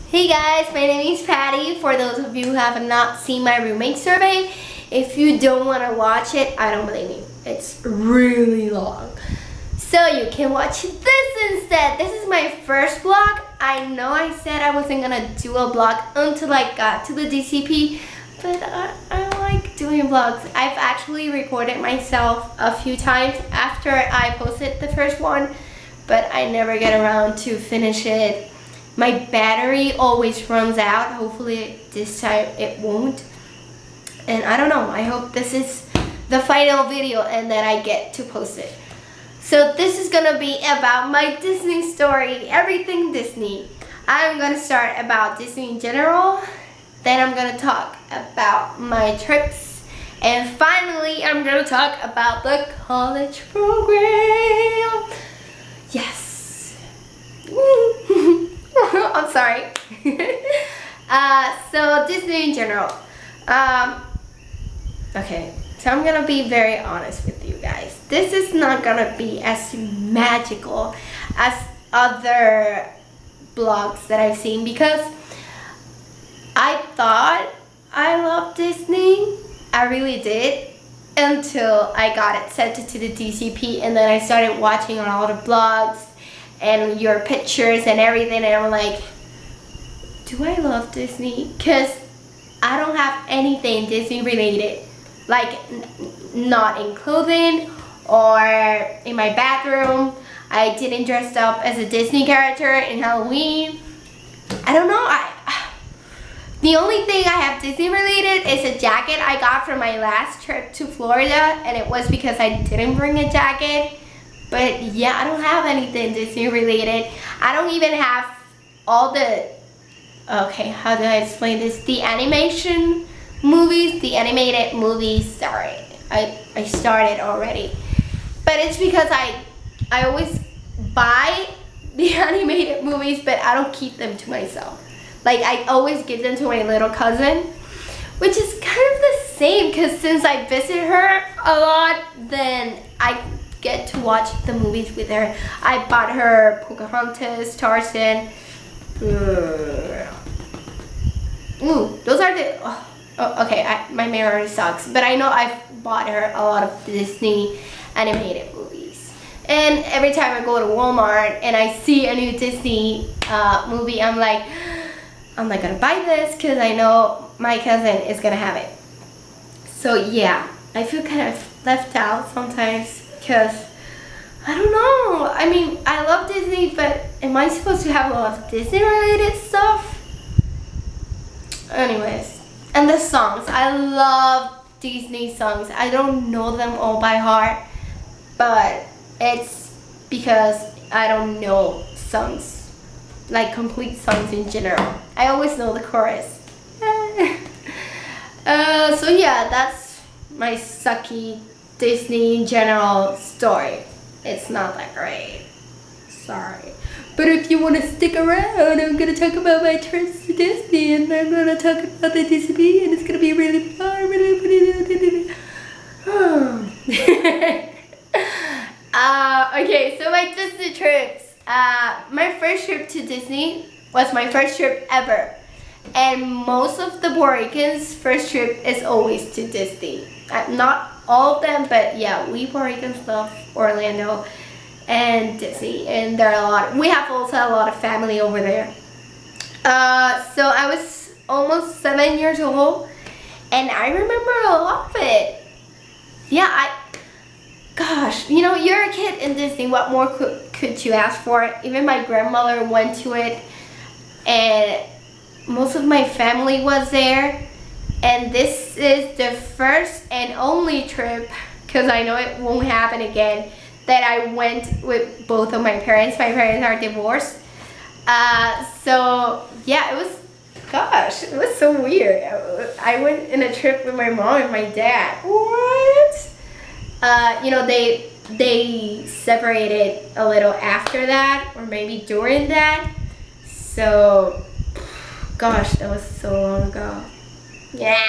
Hey guys, my name is Patty. For those of you who have not seen my roommate survey, if you don't want to watch it, I don't blame you. It's really long. So you can watch this instead. This is my first vlog. I know I said I wasn't gonna do a vlog until I got to the DCP, but I like doing vlogs. I've actually recorded myself a few times after I posted the first one, but I never get around to finish it. My battery always runs out. Hopefully this time it won't. And I don't know, I hope this is the final video and that I get to post it. So this is gonna be about my Disney story, everything Disney. I'm gonna start about Disney in general, then I'm gonna talk about my trips, and finally I'm gonna talk about the college program. Yes. I'm sorry. So Disney in general. Okay, so I'm gonna be very honest with you guys. This is not gonna be as magical as other blogs that I've seen, because I thought I loved Disney. I really did, until I got accepted to the DCP, and then I started watching on all the blogs and your pictures and everything, and I'm like, do I love Disney? Because I don't have anything Disney related, like not in clothing or in my bathroom. I didn't dress up as a Disney character in Halloween. I don't know. The only thing I have Disney related is a jacket I got from my last trip to Florida, and it was because I didn't bring a jacket. But yeah, I don't have anything Disney related. I don't even have all the, okay, how do I explain this? The animation movies, the animated movies, sorry. I started already. But it's because I always buy the animated movies, but I don't keep them to myself. Like, I always give them to my little cousin, which is kind of the same, because since I visit her a lot, then I get to watch the movies with her. I bought her Pocahontas, Tarzan. Ooh, those are the, oh, okay, my memory sucks, but I know I've bought her a lot of Disney animated movies. And every time I go to Walmart and I see a new Disney movie, I'm like, I'm not gonna buy this because I know my cousin is gonna have it. So yeah, I feel kind of left out sometimes, because I don't know. I mean, I love Disney, but am I supposed to have a lot of Disney related stuff? Anyways, and the songs. I love Disney songs. I don't know them all by heart, but it's because I don't know songs, like complete songs in general. I always know the chorus. So yeah, that's my sucky Disney in general story. It's not that great, sorry. But if you want to stick around, I'm going to talk about my trips to Disney, and I'm going to talk about the DCP, and it's going to be really fun, okay, so my Disney trips. My first trip to Disney was my first trip ever. And most of the Puerto Ricans' first trip is always to Disney. Not all of them, but yeah, we Puerto Ricans love Orlando and Disney, and there are a lot. We have also a lot of family over there. So I was almost 7 years old, and I remember a lot of it. Yeah, gosh, you know, you're a kid in Disney. What more could you ask for? Even my grandmother went to it, and most of my family was there. And this is the first and only trip, because I know it won't happen again, that I went with both of my parents. My parents are divorced. So yeah, it was, gosh, it was so weird. I went in a trip with my mom and my dad. What? You know, they separated a little after that, or maybe during that. So, gosh, that was so long ago. Yeah.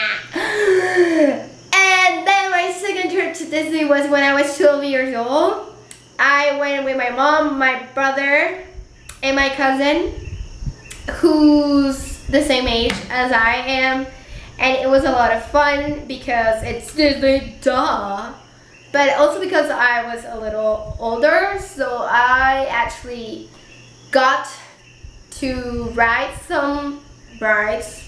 And then my second trip to Disney was when I was 12 years old. I went with my mom, my brother, and my cousin. who's the same age as I am, and it was a lot of fun because it's Disney, duh. But also because I was a little older, so I actually got to ride some rides.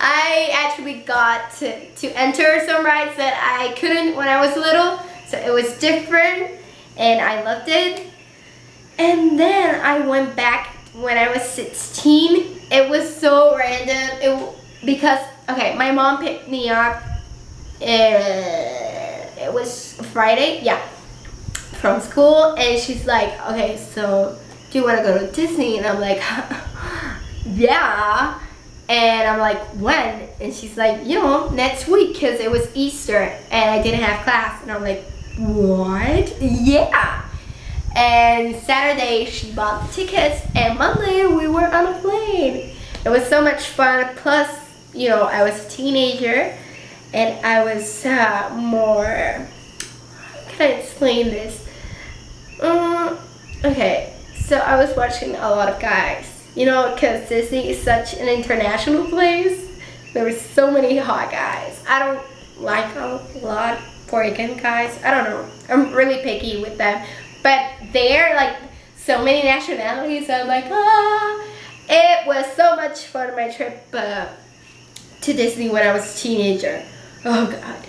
I actually got to enter some rides that I couldn't when I was little, so it was different and I loved it. And then I went back when I was 16. It was so random because, okay, my mom picked me up, it was Friday, yeah, from school, and she's like, okay, so do you want to go to Disney? And I'm like, yeah. And I'm like, when? And she's like, you know, next week, because it was Easter and I didn't have class. And I'm like, what? Yeah. And Saturday she bought the tickets, and Monday we were on a plane. It was so much fun. Plus, you know, I was a teenager and I was more, how can I explain this? Okay, so I was watching a lot of guys, you know, because Disney is such an international place. There were so many hot guys. I don't like a lot of Puerto Rican guys. I don't know. I'm really picky with them. But they're like so many nationalities. So I'm like, ah. It was so much fun on my trip to Disney when I was a teenager. Oh God.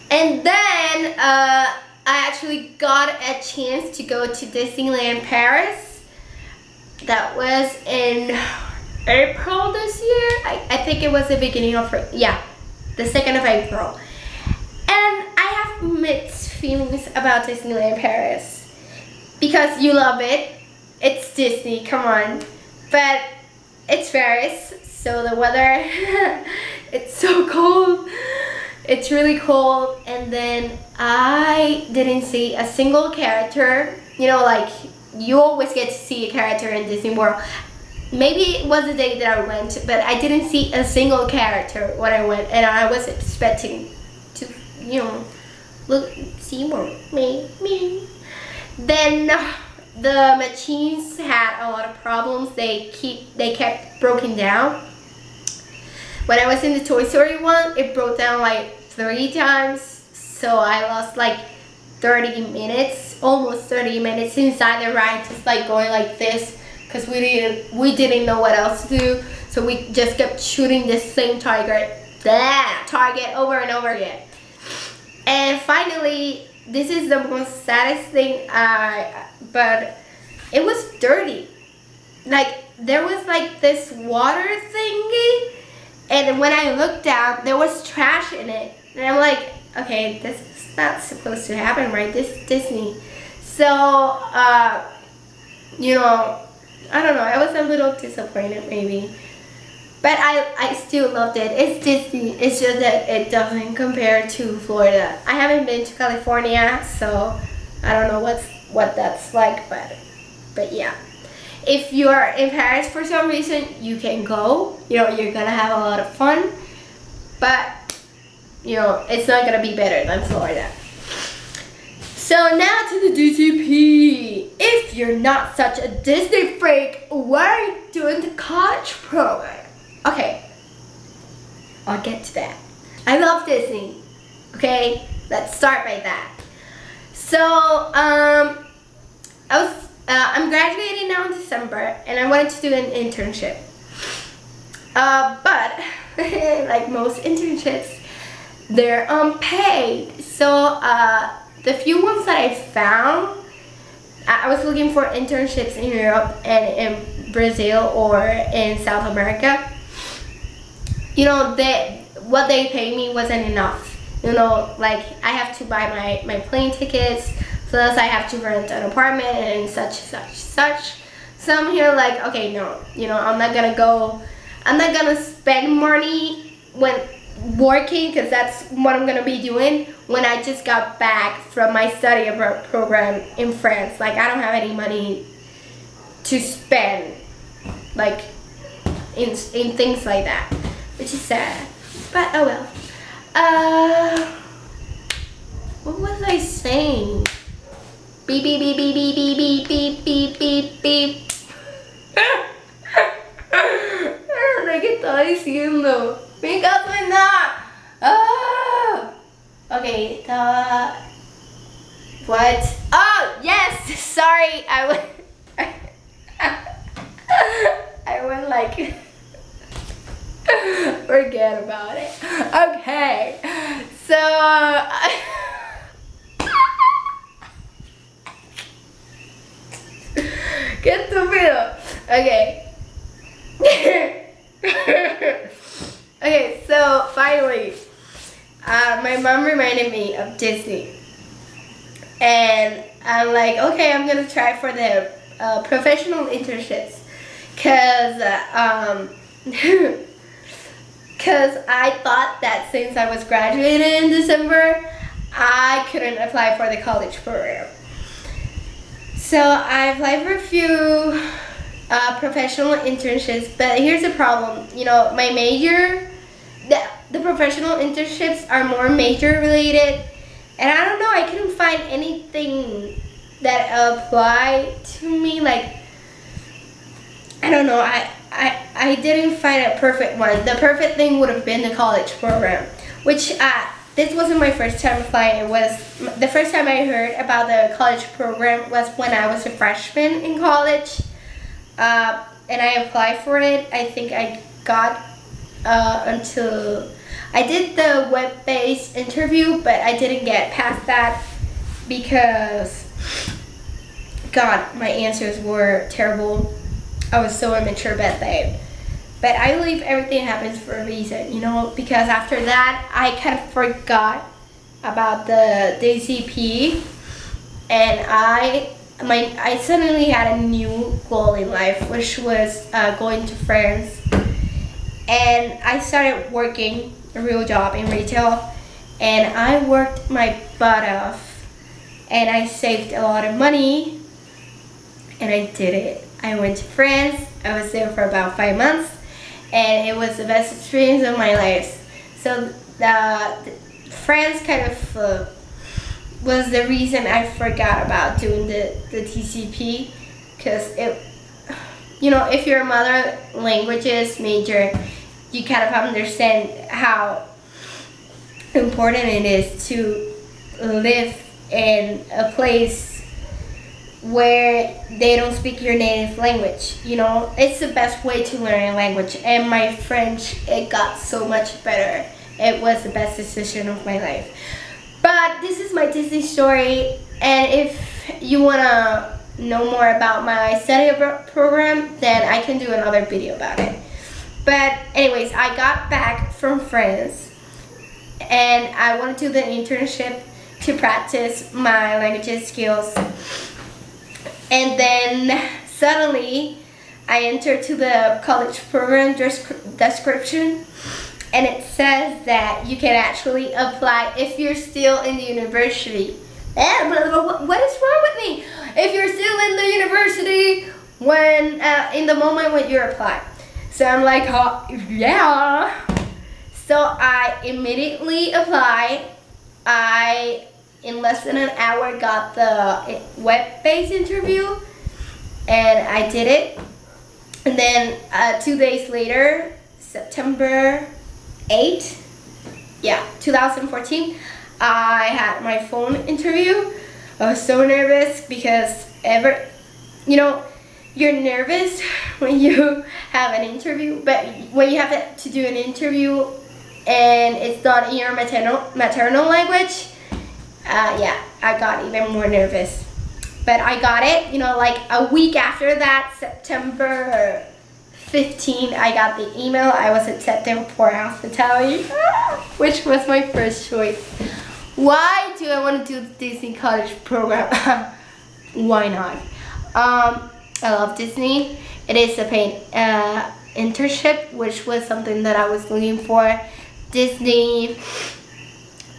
And then I actually got a chance to go to Disneyland Paris. That was in April this year. I think it was the beginning of, yeah, the 2nd of April. And I have mixed feelings about Disneyland Paris because you love it. It's Disney, come on. But it's Paris, so the weather, it's so cold. It's really cold. And then I didn't see a single character. You know, like you always get to see a character in Disney World. Maybe it was the day that I went, but I didn't see a single character when I went, and I was expecting to, you know, see more. Me. Then the machines had a lot of problems. They kept broken down. When I was in the Toy Story one, it broke down like 3 times, so I lost like 30 minutes, almost 30 minutes inside the ride, just like going like this, because we didn't know what else to do, so we just kept shooting the same target over and over again. And finally, this is the most saddest thing, but it was dirty. Like there was like this water thingy, and when I looked down, there was trash in it, and I'm like, okay, this is not supposed to happen, right? This is Disney. So you know, I don't know, I was a little disappointed maybe, but I still loved it. It's Disney. It's just that it doesn't compare to Florida. I haven't been to California, so I don't know what that's like, but yeah. If you are in Paris for some reason, you can go. You know, you're gonna have a lot of fun, but you know, it's not gonna be better than Florida. So now to the DCP. If you're not such a Disney freak, why are you doing the college program? Okay, I'll get to that. I love Disney. Okay, let's start by that. So I'm graduating now in December, and I wanted to do an internship. But like most internships, they're unpaid. So the few ones that I found, I was looking for internships in Europe and in Brazil or in South America. You know, what they paid me wasn't enough. You know, like I have to buy my plane tickets, plus I have to rent an apartment and such. So I'm here like, okay, no, you know, I'm not gonna spend money when working, because that's what I'm gonna be doing when I just got back from my study abroad program in France. Like I don't have any money to spend like in things like that, which is sad, but oh well. What was I saying? Beep beep beep beep beep beep beep beep beep sorry. I went like, forget about it. Okay, so get the video. Okay. Okay, so finally, my mom reminded me of Disney, and I'm like, okay, I'm gonna try for the professional internships, cause I thought that since I was graduated in December, I couldn't apply for the college program. So I applied for a few professional internships, but here's the problem. You know, my major, the professional internships are more major related, and I don't know, I couldn't find anything that applied to me. Like, I don't know, I didn't find a perfect one. The perfect thing would have been the college program, which this wasn't my first time applying. It was the first time I heard about the college program was when I was a freshman in college, and I applied for it. I think I got until I did the web-based interview, but I didn't get past that because, God, my answers were terrible. I was so immature back then. But I believe everything happens for a reason, you know, because after that, I kind of forgot about the DCP, and I suddenly had a new goal in life, which was going to France. And I started working a real job in retail, and I worked my butt off, and I saved a lot of money, and I did it. I went to France. I was there for about 5 months, and it was the best experience of my life. So France kind of was the reason I forgot about doing the TCP, because it, you know, if you're a mother languages major, you kind of understand how important it is to live in a place where they don't speak your native language. You know, it's the best way to learn a language. And my French, it got so much better. It was the best decision of my life. But this is my Disney story, and if you wanna know more about my study program, then I can do another video about it. But anyways, I got back from France, and I wanted to do the internship to practice my languages skills. And then suddenly I entered to the college program description, and it says that you can actually apply if you're still in the university. What is wrong with me? If you're still in the university when in the moment when you apply. So I'm like, oh, yeah. So I immediately applied. In less than an hour, got the web-based interview, and I did it. And then 2 days later, September 8th, 2014, I had my phone interview. I was so nervous because you know, you're nervous when you have an interview, but when you have to do an interview and it's not in your maternal language, I got even more nervous. But I got it, you know, like a week after that, September 15, I got the email. I was accepted for hospitality, which was my first choice. Why do I want to do the Disney College program? Why not? I love Disney. It is a paid internship, which was something that I was looking for. Disney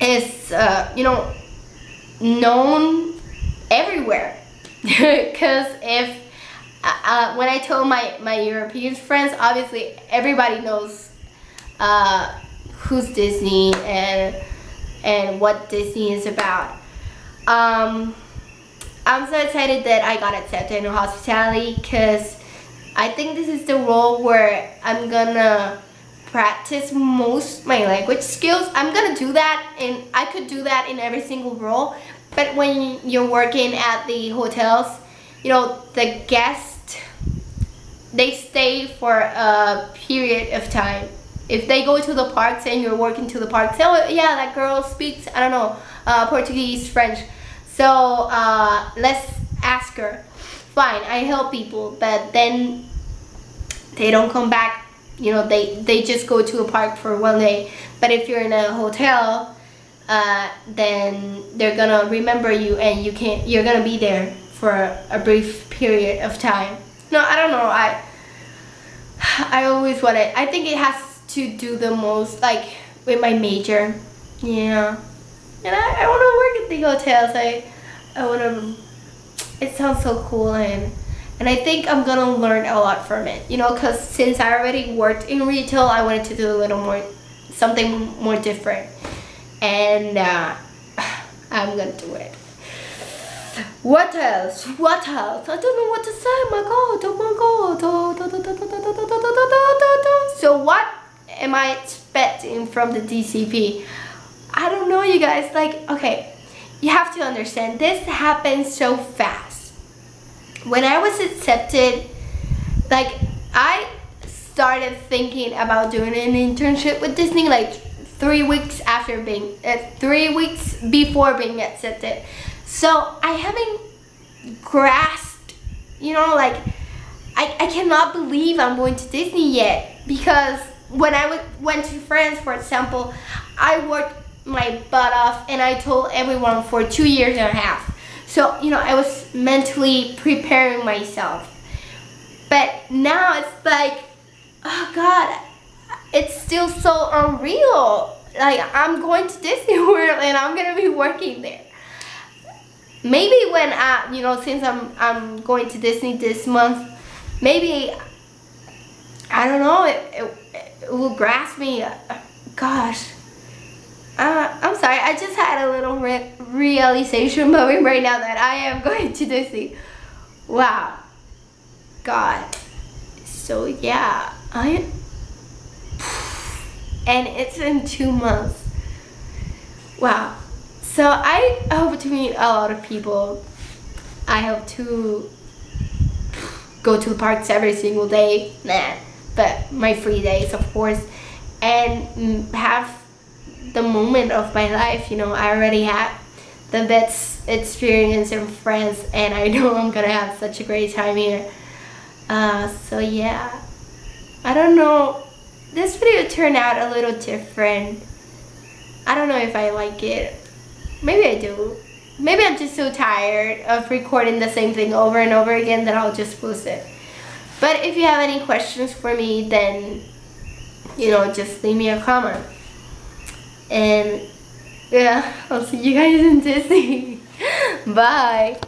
is, you know, known everywhere. Because if when I told my European friends, obviously everybody knows who's Disney and what Disney is about. I'm so excited that I got accepted in hospitality, because I think this is the role where I'm gonna practice most my language skills. I'm gonna do that, and I could do that in every single role, but when you're working at the hotels, you know, the guests, they stay for a period of time. If they go to the parks and you're working to the parks, oh yeah, that girl speaks, I don't know, Portuguese, French, so let's ask her. Fine, I help people, but then they don't come back. You know, they just go to a park for one day. But if you're in a hotel, then they're gonna remember you, and you're gonna be there for a brief period of time. No, I don't know. I always wanted. I think it has to do the most like with my major. Yeah, and I want to work at the hotels. I want to. It sounds so cool, and I think I'm gonna learn a lot from it. You know, because since I already worked in retail, I wanted to do a little more, something more different, and I'm gonna do it. What else? What else? I don't know what to say. My God! Oh my God! So what am I expecting from the DCP? I don't know, you guys. Like, okay, you have to understand. This happened so fast. When I was accepted, like I started thinking about doing an internship with Disney like 3 weeks after being, 3 weeks before being accepted. So I haven't grasped, you know, like I cannot believe I'm going to Disney yet, because when I went to France, for example, I worked my butt off and I told everyone for 2 years and a half. So, you know, I was mentally preparing myself. But now it's like, oh God, it's still so unreal. Like, I'm going to Disney World and I'm gonna be working there. Maybe when you know, since I'm going to Disney this month, maybe, I don't know, it will grasp me. Gosh, I'm sorry, I just had a little realization moment right now that I am going to Disney. Wow, God. So yeah, and it's in 2 months. Wow. So I hope to meet a lot of people. I hope to go to the parks every single day, but my free days, of course, and have the moment of my life. You know, I already had the best experience in France, and I know I'm gonna have such a great time here. So yeah, I don't know. This video turned out a little different. I don't know if I like it. Maybe I do. Maybe I'm just so tired of recording the same thing over and over again that I'll just post it. But if you have any questions for me, then, you know, just leave me a comment. And yeah, I'll see you guys in Disney. Bye.